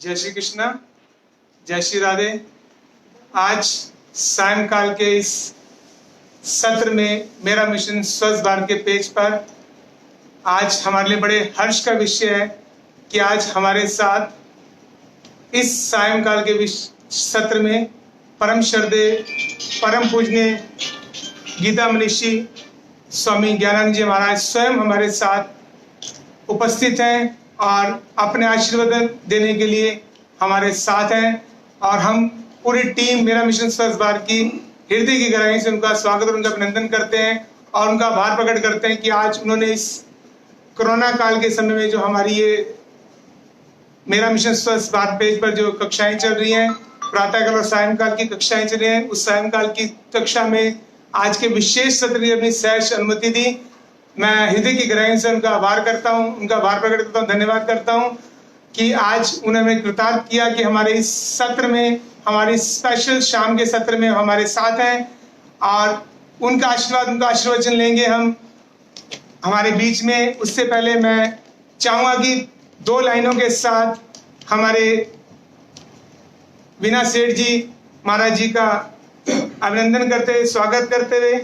जय श्री कृष्ण, जय श्री राधे। आज सायंकाल के इस सत्र में मेरा मिशन स्वस्थ भारत के पेज पर आज हमारे लिए बड़े हर्ष का विषय है कि आज हमारे साथ इस सायंकाल के सत्र में परम श्रद्धेय परम पूजनीय गीता मनीषी स्वामी ज्ञानानंद जी महाराज स्वयं हमारे साथ उपस्थित हैं और अपने आशीर्वाद देने के लिए हमारे साथ हैं। और हम पूरी टीम मेरा मिशन स्वस्थ भारत की हृदय की गहराई से उनका स्वागत और उनका अभिनंदन करते हैं और उनका आभार प्रकट करते हैं कि आज उन्होंने इस कोरोना काल के समय में जो हमारी ये मेरा मिशन स्वस्थ भारत पेज पर जो कक्षाएं चल रही हैं, प्रातःकाल और सायंकाल की कक्षाएं चल रही हैं, उस सायंकाल की कक्षा में आज के विशेष सत्र की अपनी सहर्ष अनुमति दी। मैं हृदय की गहराई से उनका आभार करता हूँ, उनका आभार प्रकट करता हूँ, धन्यवाद करता हूँ कि आज उन्होंने कृतार्थ किया कि हमारे इस सत्र में, हमारे स्पेशल शाम के सत्र में हमारे साथ हैं और उनका आशीर्वचन लेंगे हम हमारे बीच में। उससे पहले मैं चाहूँगा कि दो लाइनों के साथ हमारे वीना सेठ जी महाराज जी का अभिनंदन करते हुए, स्वागत करते हुए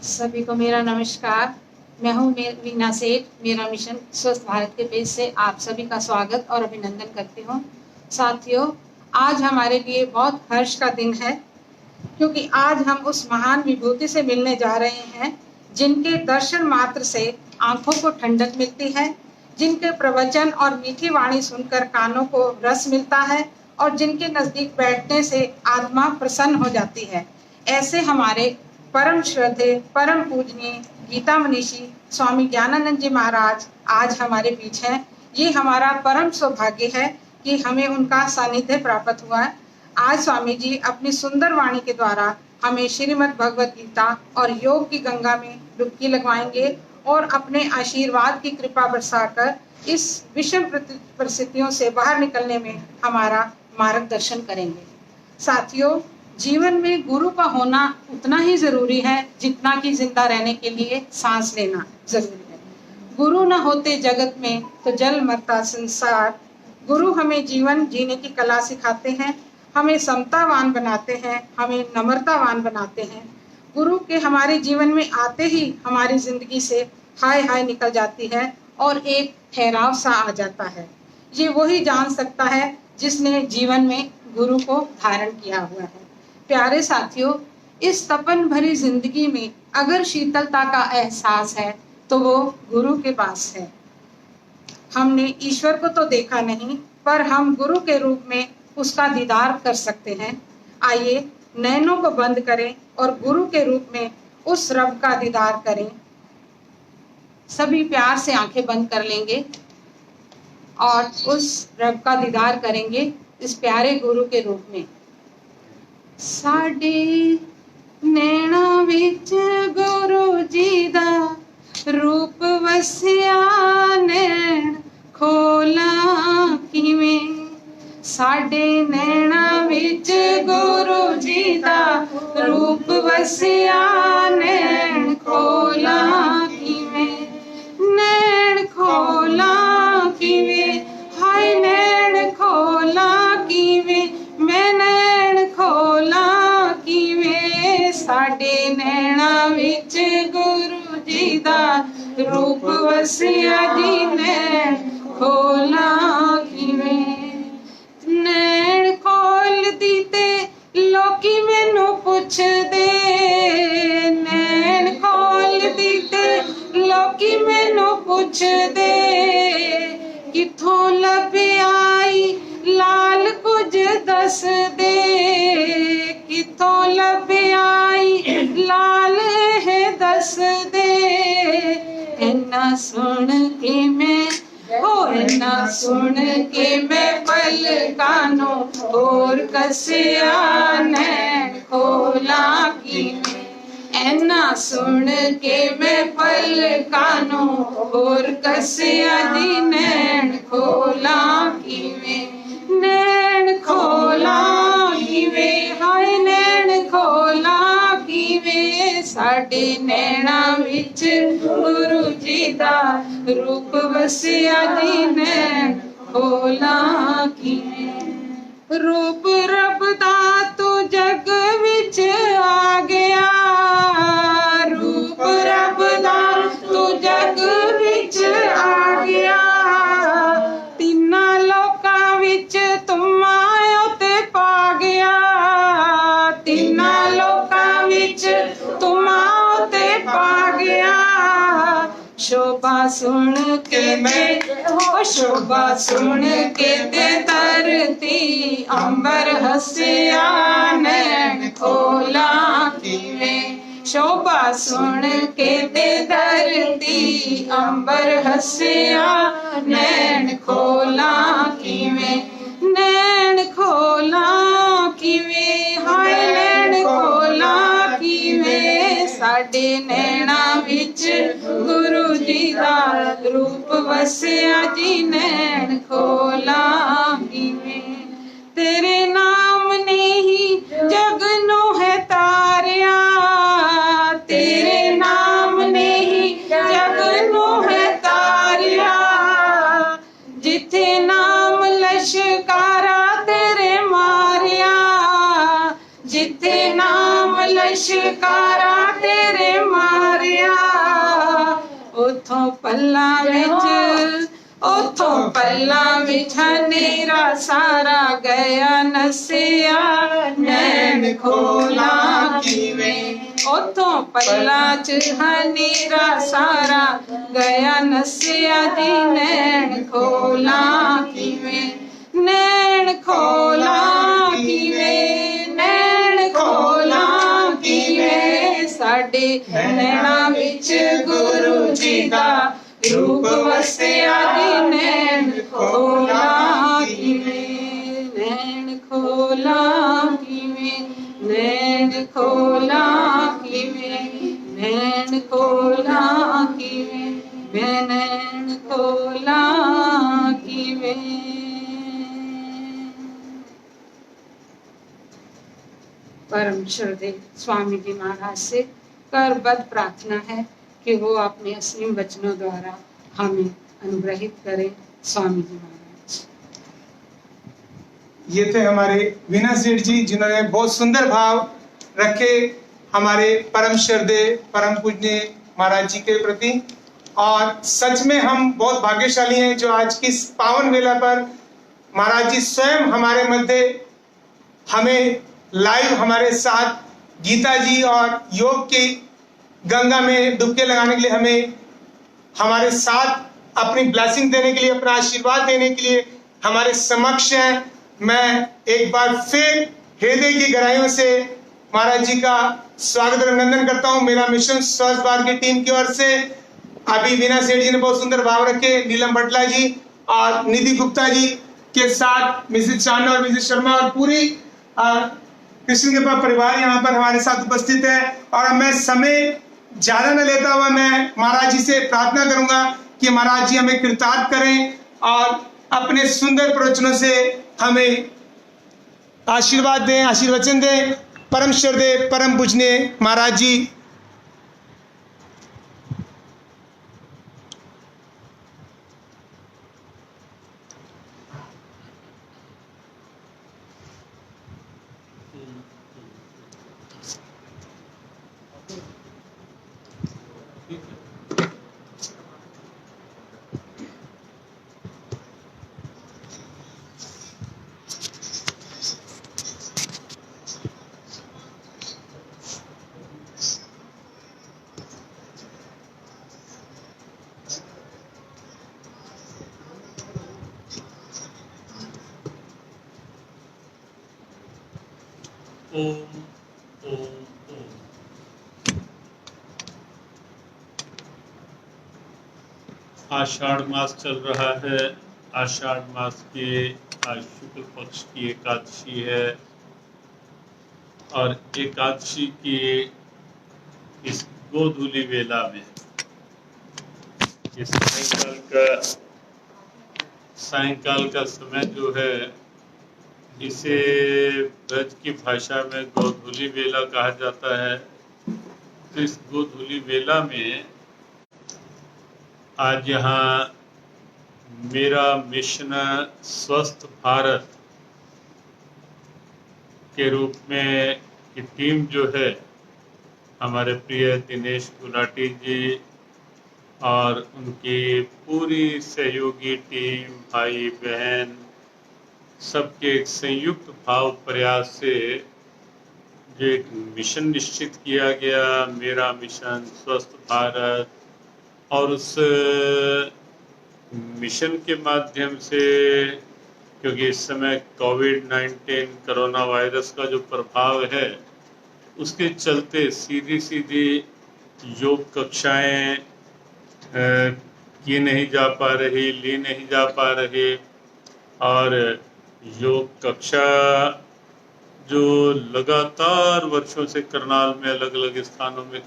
सभी को मेरा नमस्कार। मैं हूँ वीना सेठ। मेरा मिशन स्वस्थ भारत के पेज से आप सभी का स्वागत और अभिनंदन करती हूँ। साथियों, आज हमारे लिए बहुत हर्ष का दिन है क्योंकि आज हम उस महान विभूति से मिलने जा रहे हैं जिनके दर्शन मात्र से आंखों को ठंडक मिलती है, जिनके प्रवचन और मीठी वाणी सुनकर कानों को रस मिलता है और जिनके नजदीक बैठने से आत्मा प्रसन्न हो जाती है। ऐसे हमारे परम श्रद्धेय परम पूजनीय गीता मनीषी स्वामी ज्ञानानंद जी महाराज आज हमारे बीच हैं। ये हमारा परम सौभाग्य है कि हमें उनका सानिध्य प्राप्त हुआ है। आज स्वामी जी अपनी सुंदर वाणी के द्वारा हमें श्रीमद् भगवत गीता और योग की गंगा में डुबकी लगवाएंगे और अपने आशीर्वाद की कृपा बरसाकर इस विषम परिस्थितियों से बाहर निकलने में हमारा मार्गदर्शन करेंगे। साथियों, जीवन में गुरु का होना उतना ही जरूरी है जितना कि जिंदा रहने के लिए सांस लेना जरूरी है। गुरु न होते जगत में तो जल मरता संसार। गुरु हमें जीवन जीने की कला सिखाते हैं, हमें समतावान बनाते हैं, हमें नम्रतावान बनाते हैं। गुरु के हमारे जीवन में आते ही हमारी जिंदगी से हाय हाय निकल जाती है और एक ठहराव सा आ जाता है। ये वही जान सकता है जिसने जीवन में गुरु को धारण किया हुआ है। प्यारे साथियों, इस तपन भरी जिंदगी में अगर शीतलता का एहसास है तो वो गुरु के पास है। हमने ईश्वर को तो देखा नहीं, पर हम गुरु के रूप में उसका दीदार कर सकते हैं। आइए नैनों को बंद करें और गुरु के रूप में उस रब का दीदार करें। सभी प्यार से आंखें बंद कर लेंगे और उस रब का दीदार करेंगे इस प्यारे गुरु के रूप में। साडे नैना विच गुरु जी दा रूप वसिया, नैन खोला किवें। साडे नैना विच गुरु जी दा रूप वसिया, नैन खोला किवें। नैन खोला किवें, हाय नैन खोला किवें, मैं नैन खोला किवें। साडे नैना विच गुरु जी दा रूप वसिया जी, नैन खोला किवें। नैन खोल दी ते लोकी मैनू पुछदे, नैन खोल दी ते लोकी मैनू पुछदे, किथों लभ्याई लाल कुछ दस दे, किथों लभ्याई लाल है दस दे। इन्ना सुन के मैं इन्ना सुन के मैं पलकानो और कसिया, नैन खोला किवें। इन्ना सुन के मैं पलकानो और कसिया दी, नैन खोला किवें। नैन खोला किवें, हाय नैन खोला साडे नैना विच गुरु जी दा रूप वसिया जी नैन खोला किवें रूप रब दा तू जग विच आ गया रूप रब दा तू जग विच आ गया तिन्ना लोकां विच तू माया ते पा गया तिन्ना लोकां विच तू माया ते पा गया शोभा सुन के दे हो शोभा सुन के दे धरती अंबर हसिया नैन खोला किवें शोभा सुन के दे धरती अंबर हसिया नैन खोला किवें नैन खोला किवें हाय नैन खोला किवें साडे नैना विच गुरु जी दा रूप वसिया जी नैन खोला किवें तेरे नाम ने ही जग नू है तारिया तेरे नाम ने ही जग नू है तारिया जिथे नाम लश्कारा तेरे मारिया जिथे नाम लश्कारा तेरे मारिया उथों पल्ला विच उथों पल्ला विच हनेरा सारा गया नसिया नैन खोला किवें उथों पल्ला च हनेरा सारा गया नसिया जी नैन खोला किवें नैन खोला किवें नैन खोला किवें साडे नैना विच गुरु जी दा रूप वसिया जी नैन खोला किवें नैन खोला किवें नैन खोला किवें नैन खोला किवें नैन खोला किवें परम श्रद्धेय स्वामी जी महाराज से करबद्ध प्रार्थना है कि वो अपने असीम वचनों द्वारा हमें अनुग्रहित करें। स्वामी जी महाराज। ये थे हमारे वीना सेठ जी जिन्होंने बहुत सुंदर भाव रखे हमारे परम श्रद्धेय परम पूजनीय महाराज जी के प्रति और सच में हम बहुत भाग्यशाली हैं जो आज की इस पावन वेला पर महाराज जी स्वयं हमारे मध्य हमें लाइव हमारे साथ गीता जी और योग की गंगा में डुबके लगाने के लिए हमें हमारे साथ अपनी ब्लेसिंग देने के लिए अपना आशीर्वाद देने के लिए हमारे समक्ष हैं। मैं एक बार फिर हृदय की गहराइयों से महाराज जी का स्वागत और अभिनंदन करता हूं। मेरा मिशन स्वस्थ भारत की टीम की ओर से अभी वीना सेठ जी ने बहुत सुंदर भाव रखे, नीलम बटला जी और निधि गुप्ता जी के साथ मिसेज चांदा और मिसेज शर्मा और पूरी कृष्ण के परिवार यहाँ पर हमारे साथ उपस्थित है। और मैं समय ज्यादा न लेता हुआ मैं महाराज जी से प्रार्थना करूंगा कि महाराज जी हमें कृतार्थ करें और अपने सुंदर प्रवचनों से हमें आशीर्वाद दें, आशीर्वचन दें। परम श्रद्धेय परम पूजनीय महाराज जी। ओम ओम ओम। आषाढ़ मास चल रहा है। आषाढ़ मास के आज शुक्ल पक्ष की एकादशी है और एकादशी की इस गोधूली वेला में इस सायंकाल का समय जो है इसे ब्रज की भाषा में गोधूली वेला कहा जाता है। तो इस गोधूली वेला में आज यहाँ मेरा मिशन स्वस्थ भारत के रूप में की टीम जो है, हमारे प्रिय दिनेश गुलाटी जी और उनकी पूरी सहयोगी टीम, भाई बहन, सबके एक संयुक्त भाव प्रयास से जो एक मिशन निश्चित किया गया, मेरा मिशन स्वस्थ भारत, और उस मिशन के माध्यम से, क्योंकि इस समय कोविड-19 कोरोना वायरस का जो प्रभाव है, उसके चलते सीधी सीधी योग कक्षाएं की नहीं जा पा रही, ली नहीं जा पा रही, और योग कक्षा जो लगातार वर्षों से करनाल में अलग अलग स्थानों में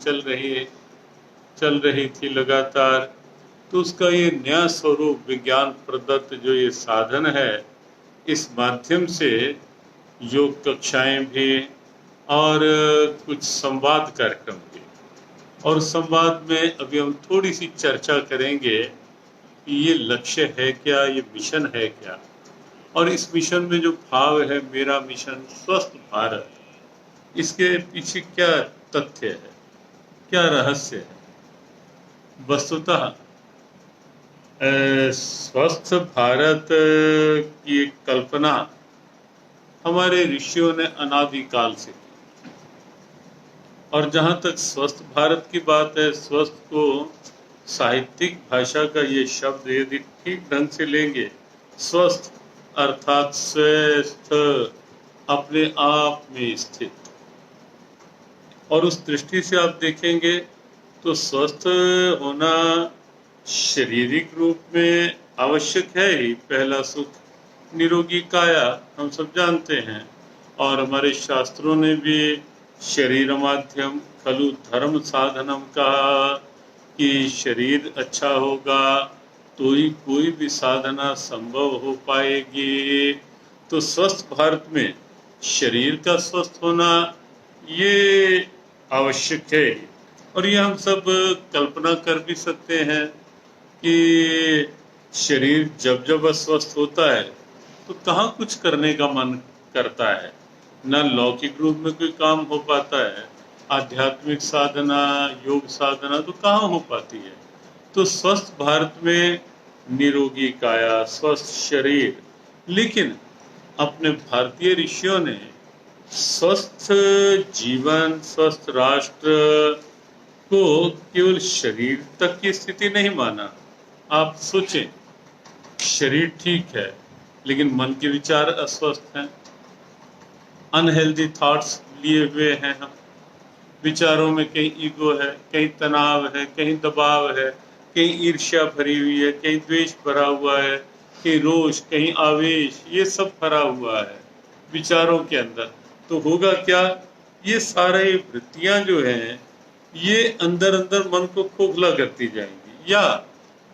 चल रही थी लगातार, तो उसका ये नया स्वरूप विज्ञान प्रदत्त जो ये साधन है, इस माध्यम से योग कक्षाएं भी और कुछ संवाद कार्यक्रम भी, और संवाद में अभी हम थोड़ी सी चर्चा करेंगे कि ये लक्ष्य है क्या, ये मिशन है क्या, और इस मिशन में जो भाव है मेरा मिशन स्वस्थ भारत, इसके पीछे क्या तथ्य है, क्या रहस्य है। वस्तुतः स्वस्थ भारत की एक कल्पना हमारे ऋषियों ने अनादिकाल से की, और जहाँ तक स्वस्थ भारत की बात है, स्वस्थ को साहित्यिक भाषा का ये शब्द यदि ठीक ढंग से लेंगे, स्वस्थ अर्थात स्वस्थ, अपने आप में स्थित, और उस दृष्टि से आप देखेंगे तो स्वस्थ होना शारीरिक रूप में आवश्यक है ही। पहला सुख निरोगी काया, हम सब जानते हैं, और हमारे शास्त्रों ने भी शरीर माध्यम खलु धर्म साधनम कहा कि शरीर अच्छा होगा तो ही कोई भी साधना संभव हो पाएगी। तो स्वस्थ भारत में शरीर का स्वस्थ होना ये आवश्यक है, और ये हम सब कल्पना कर भी सकते हैं कि शरीर जब जब अस्वस्थ होता है तो कहाँ कुछ करने का मन करता है, न लौकिक रूप में कोई काम हो पाता है, आध्यात्मिक साधना, योग साधना तो कहाँ हो पाती है। तो स्वस्थ भारत में निरोगी काया, स्वस्थ शरीर, लेकिन अपने भारतीय ऋषियों ने स्वस्थ जीवन, स्वस्थ राष्ट्र को केवल शरीर तक की स्थिति नहीं माना। आप सोचें, शरीर ठीक है लेकिन मन के विचार अस्वस्थ हैं, अनहेल्दी थॉट्स लिए हुए हैं हम, विचारों में कहीं ईगो है, कहीं तनाव है, कहीं दबाव है, कहीं ईर्ष्या भरी हुई है, कहीं द्वेष भरा हुआ है, कहीं रोष, कहीं आवेश, ये सब भरा हुआ है विचारों के अंदर। तो होगा क्या, ये सारे वृत्तियां जो हैं ये अंदर अंदर मन को खोखला करती जाएंगी, या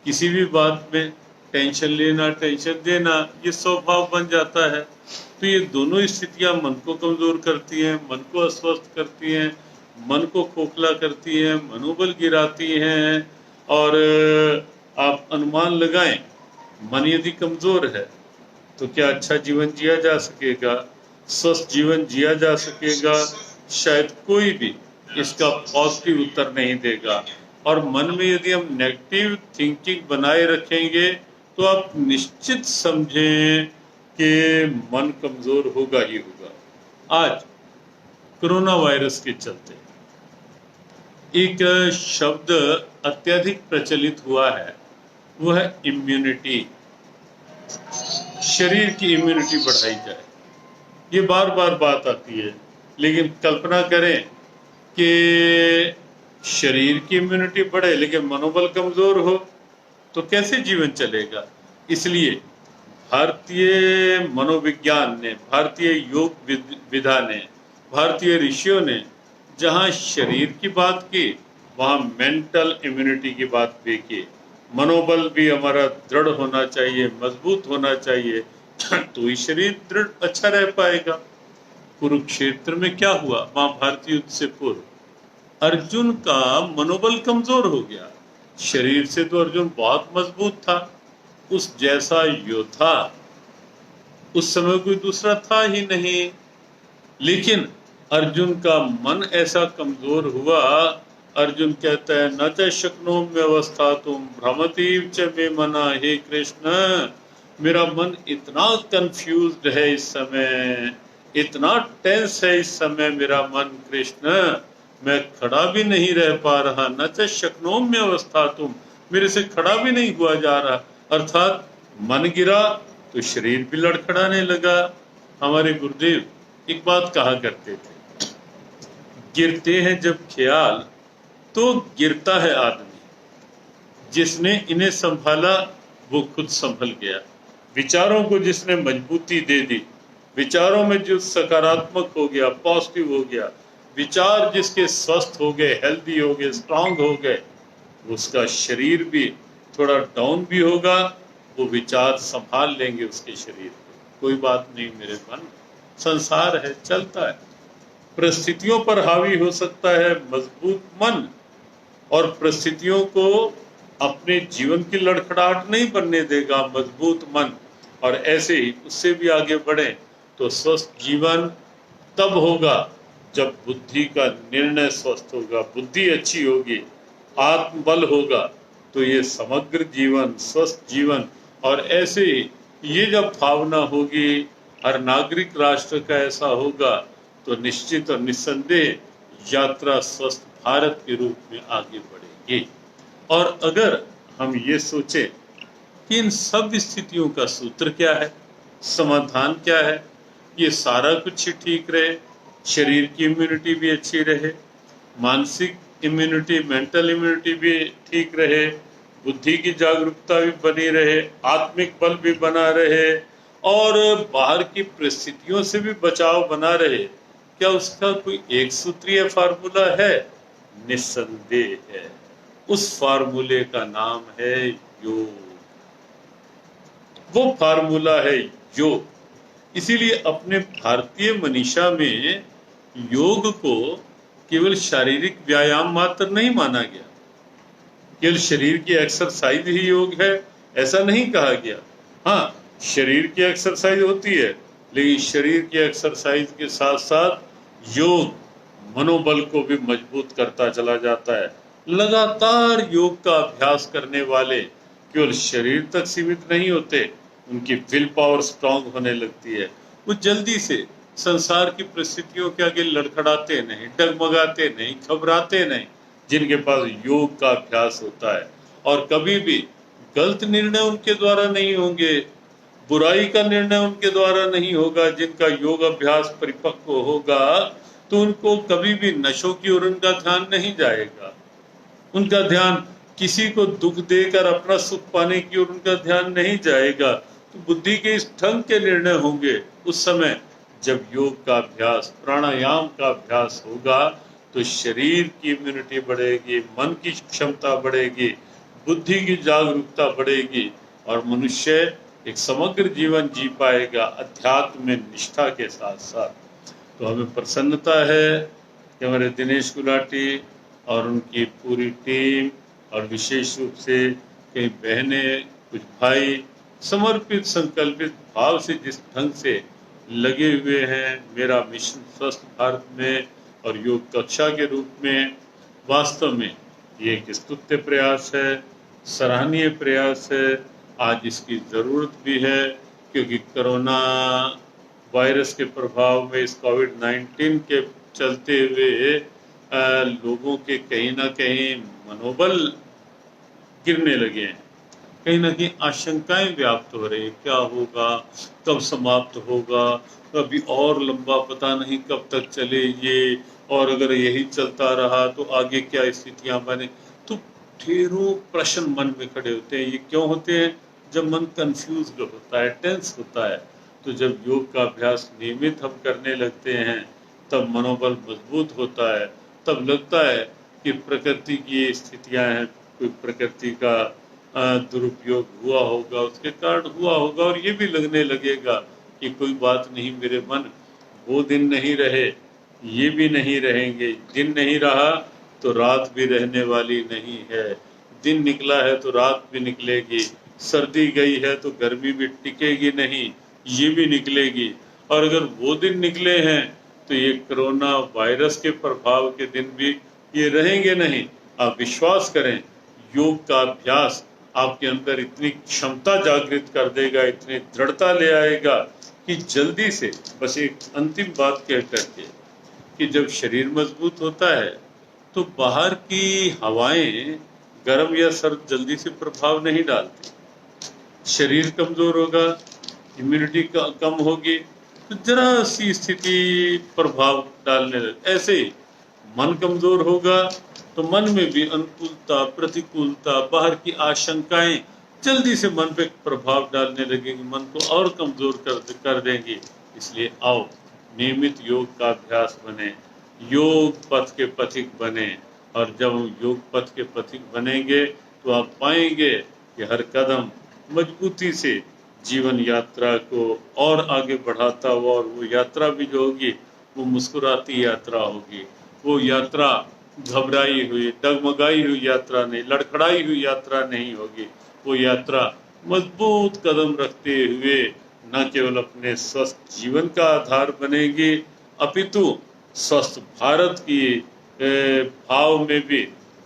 किसी भी बात में टेंशन लेना, टेंशन देना, ये स्वभाव बन जाता है। तो ये दोनों स्थितियां मन को कमजोर करती हैं, मन को अस्वस्थ करती हैं, मन को खोखला करती हैं, मनोबल गिराती हैं, और आप अनुमान लगाएं, मन यदि कमजोर है तो क्या अच्छा जीवन जिया जा सकेगा, स्वस्थ जीवन जिया जा सकेगा? शायद कोई भी इसका पॉजिटिव उत्तर नहीं देगा। और मन में यदि हम नेगेटिव थिंकिंग बनाए रखेंगे तो आप निश्चित समझें कि मन कमजोर होगा ही होगा। आज कोरोना वायरस के चलते एक शब्द अत्यधिक प्रचलित हुआ है, वो है इम्यूनिटी। शरीर की इम्यूनिटी बढ़ाई जाए, ये बार बार बात आती है, लेकिन कल्पना करें कि शरीर की इम्यूनिटी बढ़े लेकिन मनोबल कमजोर हो तो कैसे जीवन चलेगा। इसलिए भारतीय मनोविज्ञान ने, भारतीय योग विधा ने, भारतीय ऋषियों ने जहाँ शरीर की बात की, वहाँ मेंटल इम्यूनिटी की बात भी की। मनोबल भी हमारा दृढ़ होना चाहिए, मजबूत होना चाहिए, तो ही शरीर दृढ़ अच्छा रह पाएगा। कुरुक्षेत्र में क्या हुआ महाभारत युद्ध से पूर्व? अर्जुन का मनोबल कमजोर हो गया। शरीर से तो अर्जुन बहुत मजबूत था, उस जैसा योद्धा उस समय कोई दूसरा था ही नहीं। लेकिन अर्जुन का मन ऐसा कमजोर हुआ, अर्जुन कहता है न च शक्नोम्य अवस्था तुम भ्रमतीव च मे मना। हे कृष्ण, मेरा मन इतना कंफ्यूज्ड है इस समय, इतना टेंस है इस समय मेरा मन कृष्ण, मैं खड़ा भी नहीं रह पा रहा। न च शक्नोम्य अवस्था तुम, मेरे से खड़ा भी नहीं हुआ जा रहा। अर्थात मन गिरा तो शरीर भी लड़खड़ाने लगा। हमारे गुरुदेव एक बात कहा करते थे, गिरते हैं जब ख्याल तो गिरता है आदमी, जिसने इन्हें संभाला वो खुद संभल गया। विचारों को जिसने मजबूती दे दी, विचारों में जो सकारात्मक हो गया, पॉजिटिव हो गया, विचार जिसके स्वस्थ हो गए, हेल्दी हो गए, स्ट्रांग हो गए, उसका शरीर भी थोड़ा डाउन भी होगा, वो विचार संभाल लेंगे उसके शरीर को। कोई बात नहीं मेरे मन, संसार है, चलता है, परिस्थितियों पर हावी हो सकता है मजबूत मन, और परिस्थितियों को अपने जीवन की लड़खड़ाहट नहीं बनने देगा मजबूत मन। और ऐसे ही उससे भी आगे बढ़े तो स्वस्थ जीवन तब होगा जब बुद्धि का निर्णय स्वस्थ होगा, बुद्धि अच्छी होगी, आत्मबल होगा, तो ये समग्र जीवन, स्वस्थ जीवन। और ऐसे ही ये जब भावना होगी, हर नागरिक राष्ट्र का ऐसा होगा, तो निश्चित और निस्संदेह यात्रा स्वस्थ भारत के रूप में आगे बढ़ेगी। और अगर हम ये सोचें कि इन सब स्थितियों का सूत्र क्या है, समाधान क्या है, ये सारा कुछ ही ठीक रहे, शरीर की इम्यूनिटी भी अच्छी रहे, मानसिक इम्यूनिटी, मेंटल इम्यूनिटी भी ठीक रहे, बुद्धि की जागरूकता भी बनी रहे, आत्मिक बल भी बना रहे, और बाहर की परिस्थितियों से भी बचाव बना रहे, क्या उसका कोई एक सूत्रीय फार्मूला है? निस्संदेह है। उस फार्मूले का नाम है योग। वो फार्मूला है योग। इसीलिए अपने भारतीय मनीषा में योग को केवल शारीरिक व्यायाम मात्र नहीं माना गया, केवल शरीर की एक्सरसाइज ही योग है ऐसा नहीं कहा गया। हाँ, शरीर की एक्सरसाइज होती है, लेकिन शरीर की एक्सरसाइज के साथ साथ योग मनोबल को भी मजबूत करता चला जाता है। लगातार योग का अभ्यास करने वाले केवल शरीर तक सीमित नहीं होते, उनकी विल पावर स्ट्रांग होने लगती है। वो जल्दी से संसार की परिस्थितियों के आगे लड़खड़ाते नहीं, डगमगाते नहीं, घबराते नहीं, जिनके पास योग का अभ्यास होता है। और कभी भी गलत निर्णय उनके द्वारा नहीं होंगे, बुराई का निर्णय उनके द्वारा नहीं होगा। जिनका योग अभ्यास परिपक्व होगा तो उनको कभी भी नशों की ओर उनका ध्यान नहीं जाएगा, उनका ध्यान किसी को दुख देकर अपना सुख पाने की ओर उनका ध्यान नहीं जाएगा। तो बुद्धि के इस ढंग के निर्णय होंगे उस समय जब योग का अभ्यास, प्राणायाम का अभ्यास होगा, तो शरीर की इम्यूनिटी बढ़ेगी, मन की क्षमता बढ़ेगी, बुद्धि की जागरूकता बढ़ेगी, और मनुष्य एक समग्र जीवन जी पाएगा अध्यात्म में निष्ठा के साथ साथ। तो हमें प्रसन्नता है कि हमारे दिनेश गुलाटी और उनकी पूरी टीम, और विशेष रूप से कई बहनें, कुछ भाई समर्पित संकल्पित भाव से जिस ढंग से लगे हुए हैं मेरा मिशन स्वस्थ भारत में और योग कक्षा के रूप में, वास्तव में ये एक स्तुत्य प्रयास है, सराहनीय प्रयास है। आज इसकी ज़रूरत भी है क्योंकि कोरोना वायरस के प्रभाव में, इस कोविड-19 के चलते हुए लोगों के कहीं ना कहीं मनोबल गिरने लगे हैं, कहीं ना कहीं आशंकाएं व्याप्त हो रही, क्या होगा, कब समाप्त होगा, अभी और लंबा पता नहीं कब तक चले ये, और अगर यही चलता रहा तो आगे क्या स्थितियां बने। तो ढेरों प्रश्न मन में खड़े होते हैं। ये क्यों होते हैं? जब मन कंफ्यूज होता है, टेंस होता है। तो जब योग का अभ्यास नियमित हम करने लगते हैं तब मनोबल मजबूत होता है, तब लगता है कि प्रकृति की स्थितियां हैं, कोई प्रकृति का दुरुपयोग हुआ होगा, उसके कारण हुआ होगा, और ये भी लगने लगेगा कि कोई बात नहीं मेरे मन, वो दिन नहीं रहे, ये भी नहीं रहेंगे। दिन नहीं रहा तो रात भी रहने वाली नहीं है। दिन निकला है तो रात भी निकलेगी, सर्दी गई है तो गर्मी भी टिकेगी नहीं, ये भी निकलेगी। और अगर वो दिन निकले हैं तो ये कोरोना वायरस के प्रभाव के दिन भी ये रहेंगे नहीं। आप विश्वास करें, योग का अभ्यास आपके अंदर इतनी क्षमता जागृत कर देगा, इतनी दृढ़ता ले आएगा कि जल्दी से, बस एक अंतिम बात कह करके, कि जब शरीर मजबूत होता है तो बाहर की हवाएं गर्म या सर्द जल्दी से प्रभाव नहीं डालती। शरीर कमजोर होगा, इम्यूनिटी कम होगी, तो जरा सी स्थिति प्रभाव डालने लगे। ऐसे ही मन कमजोर होगा तो मन में भी अनुकूलता, प्रतिकूलता, बाहर की आशंकाएं जल्दी से मन पे प्रभाव डालने लगेंगी, मन को और कमजोर कर देंगी। इसलिए आओ नियमित योग का अभ्यास बने, योग पथ के पथिक बने। और जब हम योग पथ के पथिक बनेंगे तो आप पाएंगे कि हर कदम मजबूती से जीवन यात्रा को और आगे बढ़ाता हुआ, और वो यात्रा भी जो होगी वो मुस्कुराती यात्रा होगी। वो यात्रा घबराई हुई, डगमगाई हुई यात्रा नहीं, लड़खड़ाई हुई यात्रा नहीं होगी। वो यात्रा मजबूत कदम रखते हुए न केवल अपने स्वस्थ जीवन का आधार बनेगी, अपितु स्वस्थ भारत की भाव में भी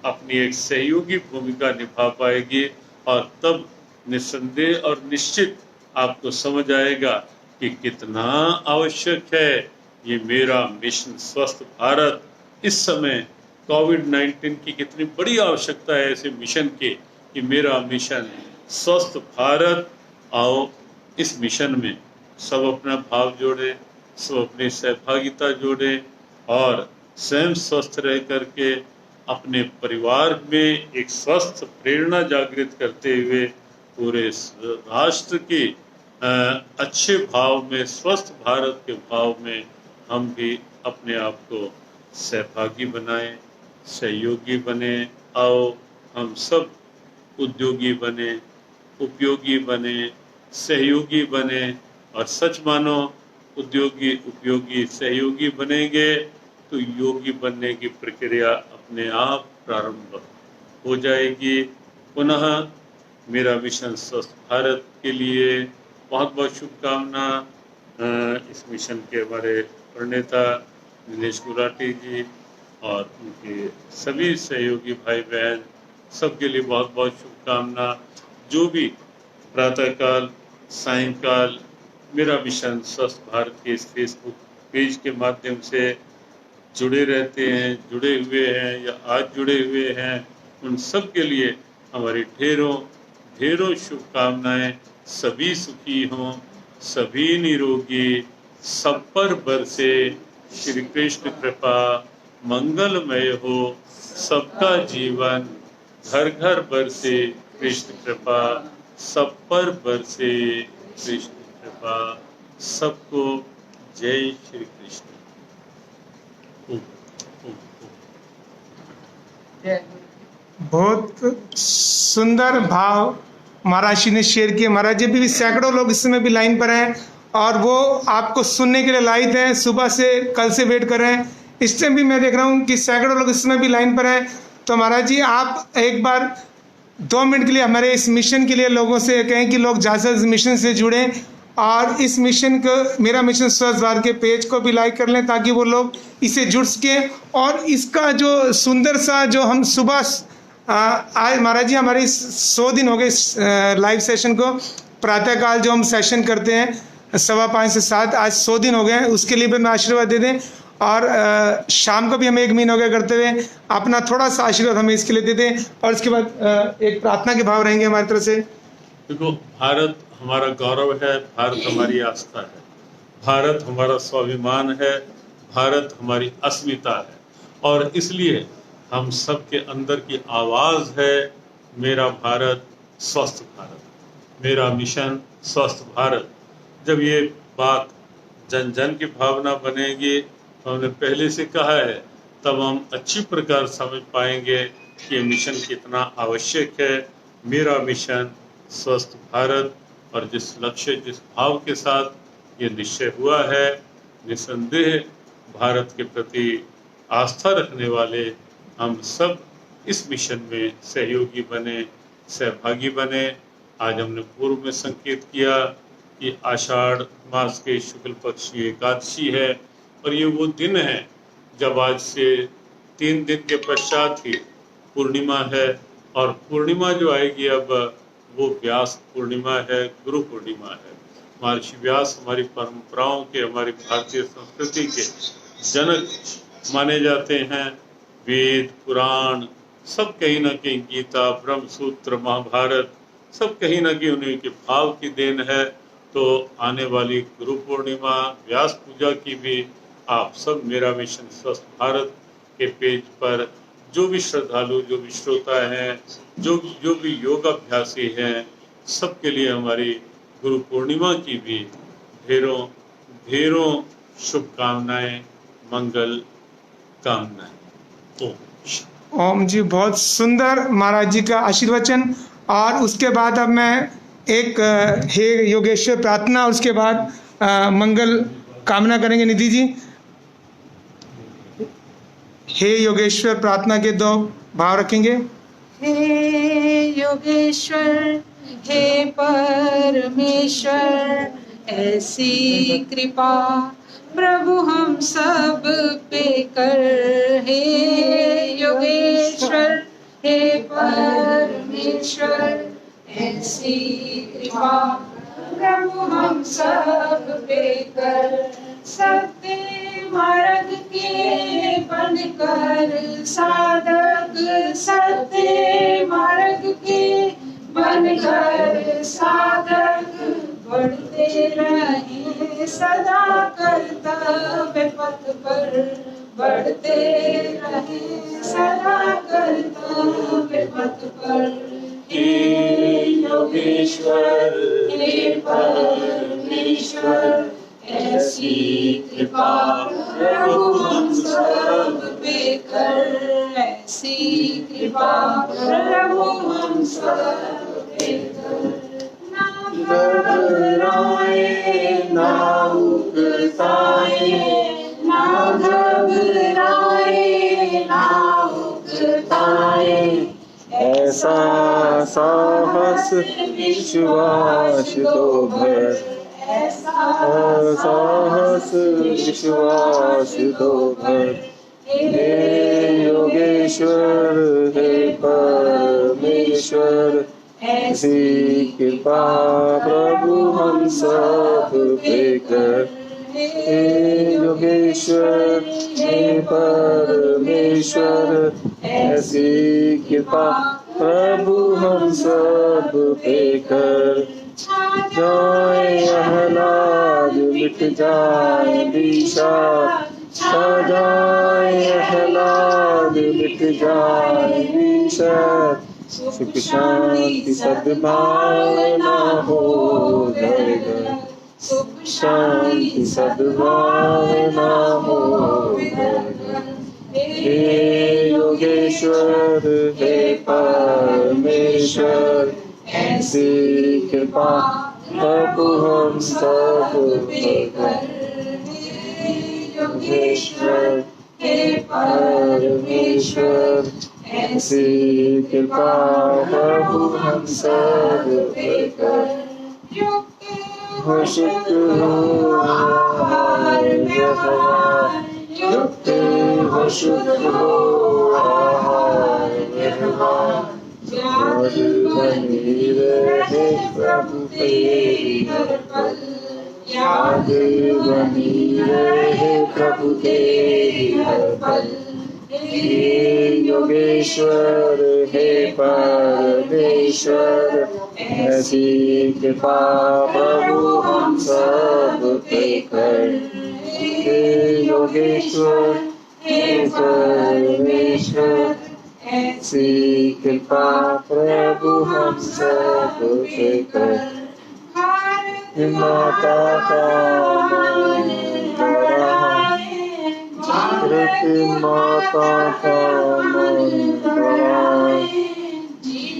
अपनी एक सहयोगी भूमिका निभा पाएगी। और तब निस्संदेह और निश्चित आपको समझ आएगा कि कितना आवश्यक है ये मेरा मिशन स्वस्थ भारत। इस समय कोविड-19 की कितनी बड़ी आवश्यकता है ऐसे मिशन की, कि मेरा मिशन स्वस्थ भारत। आओ इस मिशन में सब अपना भाव जोड़े, सब अपनी सहभागिता जोड़े और स्वयं स्वस्थ रह करके अपने परिवार में एक स्वस्थ प्रेरणा जागृत करते हुए पूरे राष्ट्र के अच्छे भाव में, स्वस्थ भारत के भाव में हम भी अपने आप को सहभागी बनाएं, सहयोगी बने। आओ हम सब उद्योगी बने, उपयोगी बने, सहयोगी बने। और सच मानो उद्योगी, उपयोगी, सहयोगी बनेंगे तो योगी बनने की प्रक्रिया अपने आप प्रारंभ हो जाएगी। पुनः मेरा मिशन स्वस्थ भारत के लिए बहुत बहुत शुभकामना। इस मिशन के हमारे प्रणेता नीलेश गुलाटी जी और उनके सभी सहयोगी भाई बहन सबके लिए बहुत बहुत शुभकामना। जो भी प्रातःकाल, सायंकाल मेरा मिशन स्वस्थ भारत के इस फेसबुक पेज के माध्यम से जुड़े रहते हैं, जुड़े हुए हैं या आज जुड़े हुए हैं, उन सब के लिए हमारी ढेरों ढेरों शुभकामनाएं। सभी सुखी हों, सभी निरोगी, सब पर बरसे श्री कृष्ण कृपा, मंगलमय हो सबका जीवन, घर घर बरसे कृष्ण कृपा, सब पर बरसे कृष्ण कृपा। सबको जय श्री कृष्ण। बहुत सुंदर भाव महाराज जी ने शेयर किए। महाराज जी भी सैकड़ों लोग इस समय भी लाइन पर हैं और वो आपको सुनने के लिए लाइव हैं, सुबह से कल से वेट कर रहे हैं। इस टाइम भी मैं देख रहा हूँ कि सैकड़ों लोग इस समय भी लाइन पर हैं। तो महाराज जी आप एक बार 2 मिनट के लिए हमारे इस मिशन के लिए लोगों से कहें कि लोग ज़्यादा इस मिशन से जुड़ें और इस मिशन को, मेरा मिशन स्वस्थ भारत के पेज को भी लाइक कर लें ताकि वो लोग इससे जुड़ सकें। और इसका जो सुंदर सा जो हम सुबह आज महाराज जी हमारे 100 दिन हो गए इस लाइव सेशन को, प्रातःकाल जो हम सेशन करते हैं 5:15 से 7, आज 100 दिन हो गए। उसके लिए भी मैं आशीर्वाद दे दें। और शाम को भी हमें 1 महीना हो गया करते हुए, अपना थोड़ा सा आशीर्वाद हमें इसके लिए दे दें। और इसके बाद एक प्रार्थना के भाव रहेंगे हमारी तरफ से। देखो, भारत हमारा गौरव है, भारत हमारी आस्था है, भारत हमारा स्वाभिमान है, भारत हमारी अस्मिता है। और इसलिए हम सब के अंदर की आवाज़ है, मेरा भारत स्वस्थ भारत, मेरा मिशन स्वस्थ भारत। जब ये बात जन जन की भावना बनेगी, तो हमने पहले से कहा है, तब हम अच्छी प्रकार समझ पाएंगे कि ये मिशन कितना आवश्यक है। मेरा मिशन स्वस्थ भारत। और जिस लक्ष्य, जिस भाव के साथ ये निश्चय हुआ है, निसंदेह भारत के प्रति आस्था रखने वाले हम सब इस मिशन में सहयोगी बने, सहभागी बने। आज हमने पूर्व में संकेत किया कि आषाढ़ मास के शुक्ल पक्ष की एकादशी है और ये वो दिन है जब आज से 3 दिन के पश्चात ही पूर्णिमा है, और पूर्णिमा जो आएगी अब वो व्यास पूर्णिमा है, गुरु पूर्णिमा है। महर्षि व्यास हमारी परंपराओं के, हमारी भारतीय संस्कृति के जनक माने जाते हैं। वेद, पुराण सब कहीं ना कहीं, गीता, ब्रह्म सूत्र, महाभारत सब कहीं ना कहीं उन्हीं के भाव की देन है। तो आने वाली गुरु पूर्णिमा, व्यास पूजा की भी आप सब मेरा मिशन स्वस्थ भारत के पेज पर जो भी श्रद्धालु, जो भी श्रोता हैं, जो भी योगाभ्यासी हैं, सबके लिए हमारी गुरु पूर्णिमा की भी ढेरों ढेरों शुभकामनाएं, मंगल कामनाएं। ओम जी, बहुत सुंदर महाराज जी का आशीर्वचन। और उसके बाद अब मैं एक हे योगेश्वर प्रार्थना, और उसके बाद मंगल कामना करेंगे निधि जी। हे योगेश्वर प्रार्थना के 2 भाव रखेंगे। हे योगेश्वर, हे परमेश्वर, ऐसी कृपा प्रभु हम सब पे कर। हे योगेश्वर, हे परमेश्वर, ऐसी कृपा प्रभु हम सब पे कर। सत्य मार्ग के बनकर साधक, सत्य मार्ग के बनकर साधक, बढ़ते रहे सदा कर्तव्य पथ पर, बढ़ते रहे सदा कर्तव्य पथ पर। हे योगेश्वर, हे परमेश्वर, ऐसी कृपा प्रभु हम सब पे कर। ऐसी कृपा प्रभु हम सब पे कर। ना घबराए ना उकताए, ना घबराए ना उकताए, ऐसा साहस विश्वास तो भर, साहस विश्वास तो भर। हे योगेश्वर, हे परमेश्वर, ऐसी कृपा प्रभु हम सब पे कर। हे योगेश्वर, हे परमेश्वर, ऐसी कृपा प्रभु हम सब पे कर। जाए आह्लाद मिट जाए विषाद, छा जाए आह्लाद मिट जाए विषाद। सुख शांति सद्भावना हो घर घर, सुख शांति सद्भावना हो घर घर। हे योगेश्वर, हे परमेश्वर, ऐसी कृपा प्रभु हम सब पे कर। योगेश्वर, हे परमेश्वर, ऐसी कृपा प्रभु हम सब पे कर। हो शुक्र हो आहार व्यवहार, युक्त हो शुक्र हो आहार व्यवहार। याद बनी रहे प्रभु तेरी हर पल, याद बनी रहे प्रभु तेरी हर पल। हे योगेश्वर, हे परमेश्वर, ऐसी कृपा प्रभु हम सब पे कर। हे योगेश्वर, हे परमेश्वर, ऐसी कृपा प्रभु हम सब पे कर। माता का मन बढ़ाए, भारत माता का मन बढ़ाए।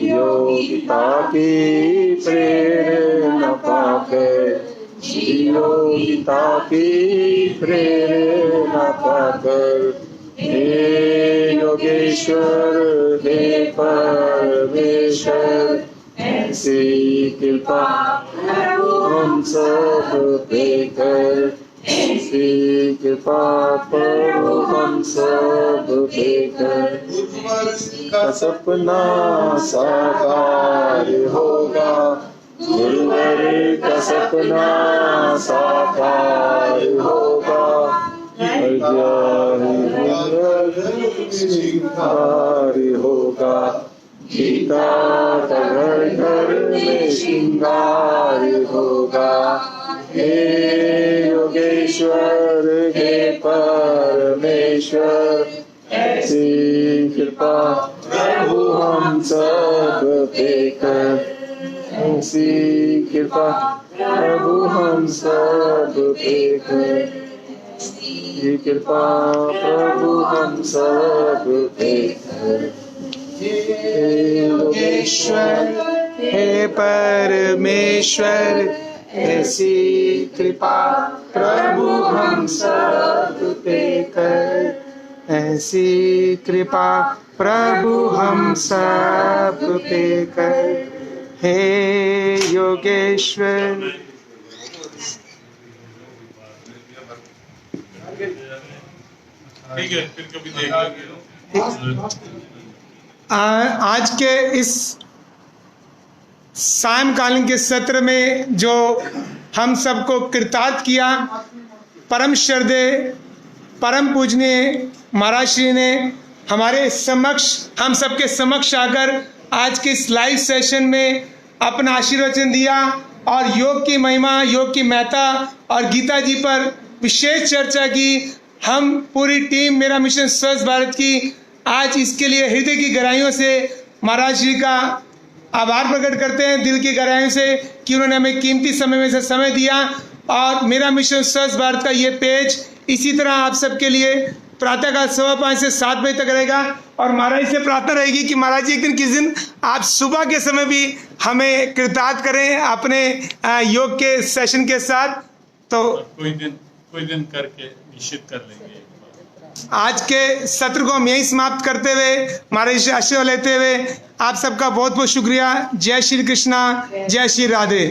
योगिता की प्रेरणा पाकर, योगिता की प्रेरणा पाकर। हे योगेश्वर हे परमेश्वर ऐसी कृपा हम सब पे कर, ऐसी कृपा प्रभु हम सब पे कर। का सपना साकार होगा, गुरुवर का सपना साकार होगा, श्रृंगार होगा, गीता का घर घर में श्रृंगार होगा। हे योगेश्वर हे परमेश्वर ऐसी कृपा प्रभु हम सब पे कर, ऐसी कृपा प्रभु हम सब पे कर, ऐसी कृपा प्रभु हम सब पे कर। हे योगेश्वर हे परमेश्वर ऐसी कृपा प्रभु हम सब पे कर, ऐसी कृपा प्रभु हम सब पे कर। हे योगेश्वर ठीक है, फिर कभी देख लेंगे। आज के इस सायंकालीन के सत्र में जो हम सबको कृतार्थ किया, परम श्रद्धेय परम पूजनीय महाराज श्री ने हमारे समक्ष, हम सबके समक्ष आकर आज के इस लाइव सेशन में अपना आशीर्वचन दिया और योग की महिमा, योग की महत्ता और गीता जी पर विशेष चर्चा की। हम पूरी टीम मेरा मिशन स्वस्थ भारत की आज इसके लिए हृदय की गहराइयों से महाराज जी का आभार प्रकट करते हैं, दिल की गहराइयों से, कि उन्होंने हमें कीमती समय में से समय दिया। और मेरा मिशन स्वस्थ भारत का ये पेज इसी तरह आप सबके लिए प्रातःकाल 5:15 से 7 बजे तक रहेगा। और महाराज से प्रार्थना रहेगी कि महाराज जी एक दिन किस दिन आप सुबह के समय भी हमें कृतार्थ करें अपने योग के सेशन के साथ। तो कोई दिन करके निश्चित कर लेंगे। आज के सत्र को हम यहीं समाप्त करते हुए, महाराज से आशीर्वाद लेते हुए आप सबका बहुत बहुत शुक्रिया। जय श्री कृष्णा, जय श्री राधे।